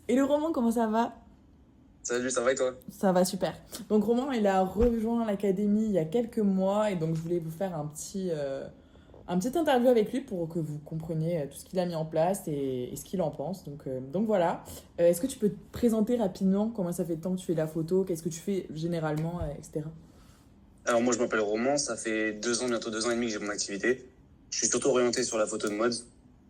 Et le Roman, comment ça va? Salut, ça va et toi? Ça va super. Donc Roman, il a rejoint l'académie il y a quelques mois et donc je voulais vous faire un petit interview avec lui pour que vous compreniez tout ce qu'il a mis en place et ce qu'il en pense. Donc voilà. Est-ce que tu peux te présenter rapidement comment ça fait de temps que tu fais de la photo, qu'est-ce que tu fais généralement, etc. Alors moi je m'appelle Roman, ça fait 2 ans, bientôt 2 ans et demi que j'ai mon activité. Je suis surtout orienté sur la photo de mode,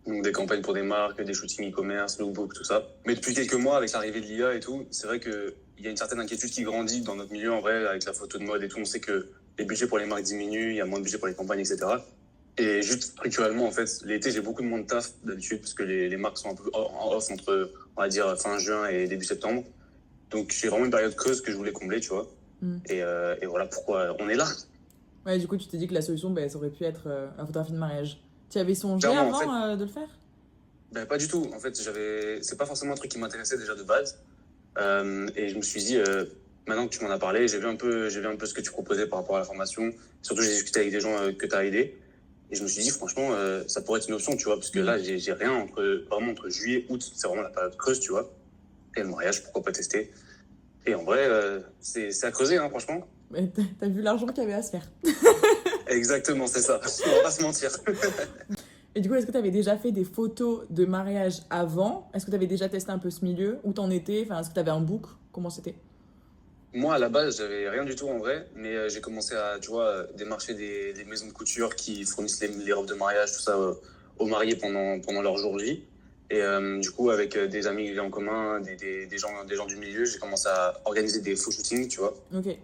donc des campagnes pour des marques, des shootings e-commerce, lookbook, tout ça. Mais depuis quelques mois, avec l'arrivée de l'IA et tout, c'est vrai qu'il y a une certaine inquiétude qui grandit dans notre milieu en vrai, avec la photo de mode et tout. On sait que les budgets pour les marques diminuent, il y a moins de budget pour les campagnes, etc. Et juste structurellement, en fait, l'été, j'ai beaucoup de moins de taf d'habitude, parce que les marques sont un peu en off entre, on va dire, fin juin et début septembre. Donc j'ai vraiment une période creuse que je voulais combler, tu vois. Hmm. Et voilà pourquoi on est là. Ouais, du coup, tu t'es dit que la solution, ben, ça aurait pu être la photographie de mariage. Tu y avais songé Clairement, en fait, avant de le faire? ben, pas du tout. En fait, c'est pas forcément un truc qui m'intéressait déjà de base. Et je me suis dit, maintenant que tu m'en as parlé, j'ai vu un peu ce que tu proposais par rapport à la formation. Surtout, j'ai discuté avec des gens que tu as aidés. Et je me suis dit, franchement, ça pourrait être une option, tu vois, parce que Hmm. là, j'ai rien vraiment entre juillet, août, c'est vraiment la période creuse, tu vois. Et le mariage, pourquoi pas tester? Et en vrai, c'est à creuser, hein, franchement. Mais t'as vu l'argent qu'il y avait à se faire. Exactement, c'est ça. On va pas se mentir. Et du coup, est-ce que tu avais déjà fait des photos de mariage avant? Est-ce que tu avais déjà testé un peu ce milieu? Où t'en étais? Enfin, est-ce que tu avais un book? Comment c'était? Moi, à la base, j'avais rien du tout en vrai, mais j'ai commencé à, tu vois, démarcher des maisons de couture qui fournissent les robes de mariage, tout ça, aux mariés pendant leur jour J. Et du coup, avec des amis que j'ai en commun, des gens du milieu, j'ai commencé à organiser des faux shootings, tu vois, Ok.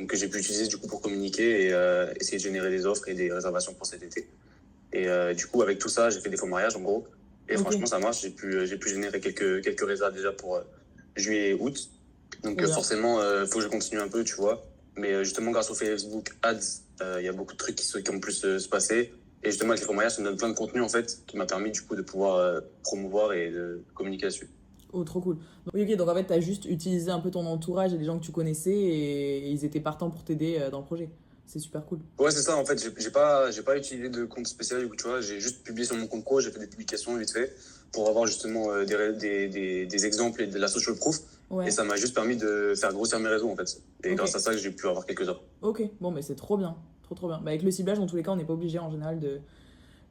que j'ai pu utiliser du coup pour communiquer et essayer de générer des offres et des réservations pour cet été. Et du coup, avec tout ça, j'ai fait des faux mariages en gros. Et Ok. franchement, ça marche. J'ai pu générer quelques résas déjà pour juillet et août. Donc Trop bien. forcément, faut que je continue un peu, tu vois. Mais justement, grâce au Facebook Ads, il y a beaucoup de trucs qui ont pu se passer. Et justement, avec les faux mariages, ça me donne plein de contenu en fait, qui m'a permis du coup de pouvoir promouvoir et de communiquer dessus. Oh, trop cool. Oui, ok, donc en fait, t'as juste utilisé un peu ton entourage et les gens que tu connaissais et ils étaient partants pour t'aider dans le projet. C'est super cool. Ouais, c'est ça. En fait, j'ai pas utilisé de compte spécial, tu vois. J'ai juste publié sur mon compte pro. J'ai fait des publications vite fait pour avoir justement des exemples et de la social proof. Et Ouais. ça m'a juste permis de faire grossir mes réseaux, en fait. Et Ok. grâce à ça, j'ai pu avoir quelques offres. Ok. Bon, mais c'est trop bien. Trop, trop bien. Bah, avec le ciblage, dans tous les cas, on n'est pas obligé en général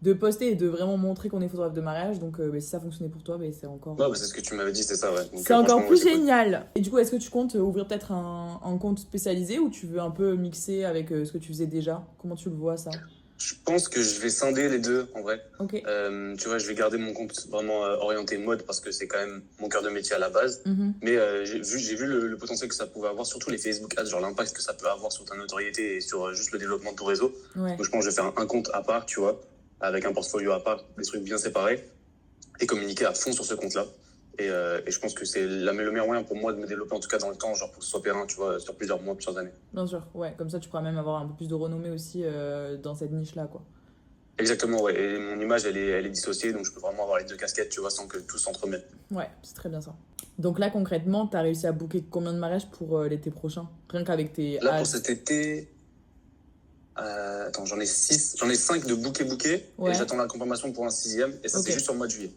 de poster et de vraiment montrer qu'on est photographe de mariage. Donc, bah, si ça fonctionnait pour toi, bah, Ouais, bah, c'est ce que tu m'avais dit, c'est ça, ouais. Donc, c'est encore franchement, ouais, plus c'est cool. génial. Et du coup, est-ce que tu comptes ouvrir peut-être un compte spécialisé ou tu veux un peu mixer avec ce que tu faisais déjà? Comment tu le vois ça? Je pense que je vais scinder les deux, en vrai. Ok. Tu vois, je vais garder mon compte vraiment orienté mode parce que c'est quand même mon cœur de métier à la base. Mhm. Mais j'ai vu le potentiel que ça pouvait avoir, surtout les Facebook Ads, genre l'impact que ça peut avoir sur ta notoriété et sur juste le développement de ton réseau. Ouais. Donc je pense que je vais faire un compte à part, tu vois, avec un portfolio à part, des trucs bien séparés, et communiquer à fond sur ce compte-là. Et je pense que c'est le meilleur moyen pour moi de me développer, en tout cas dans le temps, genre pour que ce soit périn, tu vois, sur plusieurs mois, plusieurs années. Bien sûr. Ouais. Comme ça, tu pourras même avoir un peu plus de renommée aussi dans cette niche-là, quoi. Exactement, ouais. Et mon image, elle est dissociée, donc je peux vraiment avoir les deux casquettes, tu vois, sans que tout s'entremêle. Ouais, c'est très bien ça. Donc là, concrètement, t'as réussi à booker combien de mariages pour l'été prochain? Rien qu'avec tes Là, pour ads. cet été, attends, j'en ai 5 de bouquet, et Ouais. j'attends la confirmation pour un sixième, et ça, Ok. c'est juste sur le mois de juillet.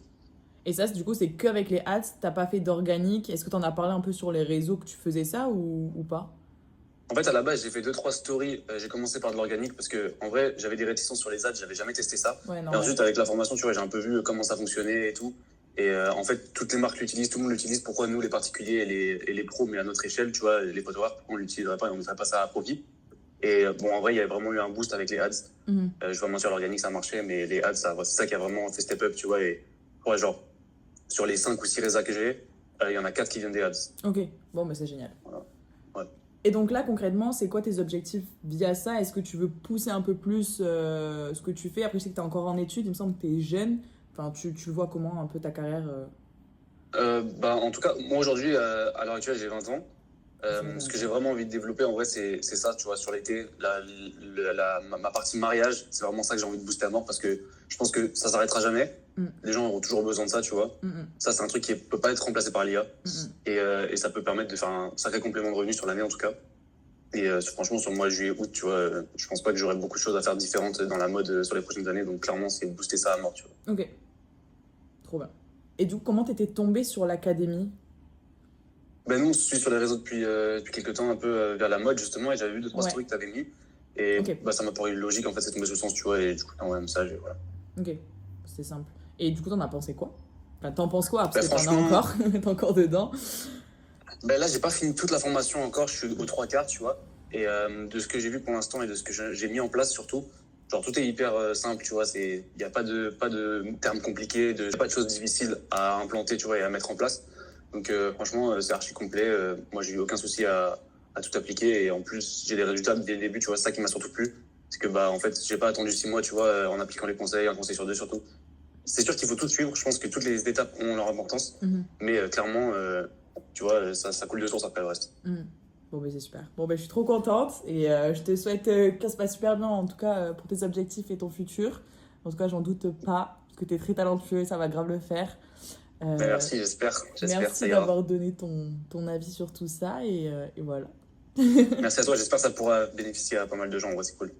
Et ça, du coup, c'est qu'avec les ads, t'as pas fait d'organique. Est-ce que t'en as parlé un peu sur les réseaux que tu faisais ça ou pas? En fait, à la base, j'ai fait 2, 3 stories. J'ai commencé par de l'organique parce que, en vrai, j'avais des réticences sur les ads, j'avais jamais testé ça. Ouais, Et normal. ensuite, avec la formation, tu vois, j'ai un peu vu comment ça fonctionnait et tout. Et en fait, toutes les marques l'utilisent, tout le monde l'utilise. Pourquoi nous, les particuliers et les pros, mais à notre échelle, tu vois, les photographes, pourquoi on l'utiliserait pas et on ne mettrait pas ça à profit? Et bon, en vrai, il y a vraiment eu un boost avec les ads. Mhm. Je vais pas mentir, l'organique, ça marchait, mais les ads, c'est ça qui a vraiment fait step up, tu vois. Et ouais, genre, sur les 5 ou 6 résas que j'ai, il y en a 4 qui viennent des ads. Ok, bon, bah c'est génial. Voilà. Ouais. Et donc là, concrètement, c'est quoi tes objectifs via ça? Est-ce que tu veux pousser un peu plus ce que tu fais? Après, je sais que tu es encore en études, il me semble que tu es jeune. Enfin, tu le vois comment un peu ta carrière Bah, en tout cas, moi aujourd'hui, à l'heure actuelle, j'ai 20 ans. ça va bien, Ce que ça. j'ai vraiment envie de développer, en vrai, c'est ça, tu vois, sur l'été. Ma partie mariage, c'est vraiment ça que j'ai envie de booster à mort parce que je pense que ça s'arrêtera jamais. Mm, Les gens auront toujours besoin de ça, tu vois. mm, mm, Ça, c'est un truc qui peut pas être remplacé par l'IA. mm, mm. Et ça peut permettre de faire un sacré complément de revenu sur l'année, en tout cas. Et franchement, sur le mois de juillet, août, tu vois, je pense pas que j'aurai beaucoup de choses à faire différentes dans la mode sur les prochaines années. Donc, clairement, c'est booster ça à mort, tu vois. Ok, trop bien. Et du coup, comment t'étais tombée sur l'académie? Ben nous, on se suit sur les réseaux depuis quelques temps, un peu vers la mode, justement, et j'avais vu deux, trois Ouais, stories que t'avais mis. Et ok, bah, ça m'a paru logique, en fait, c'est tombé sous le sens, tu vois, et du coup, t'as envoyé un message, et voilà. ok. C'est simple. Et du coup, t'en as pensé quoi? Enfin, t'en penses quoi? Parce Ben que t'en as franchement, encore, t'es encore dedans. ben là, j'ai pas fini toute la formation encore, je suis aux trois quarts, tu vois. Et de ce que j'ai vu pour l'instant et de ce que j'ai mis en place surtout, genre tout est hyper simple, tu vois. Il n'y a pas de termes compliqués, pas de choses difficiles à implanter, tu vois, et à mettre en place. Donc franchement, c'est archi complet. Moi, j'ai eu aucun souci à tout appliquer. Et en plus, j'ai des résultats dès le début, tu vois. C'est ça qui m'a surtout plu. C'est que, bah, en fait, j'ai pas attendu 6 mois, tu vois, en appliquant les conseils, un conseil sur deux surtout. C'est sûr qu'il faut tout suivre. Je pense que toutes les étapes ont leur importance. Mhm, Mais clairement, tu vois, ça coule de source après le reste. mhm. Bon, ben c'est super. Bon, ben je suis trop contente et je te souhaite que ça se passe super bien, en tout cas pour tes objectifs et ton futur. En tout cas, j'en doute pas, parce que t'es très talentueux et ça va grave le faire. Ben, Euh, merci, j'espère. J'espère, Merci ça ira. d'avoir donné ton avis sur tout ça et voilà. Merci à toi. J'espère que ça pourra bénéficier à pas mal de gens. Ouais, c'est cool.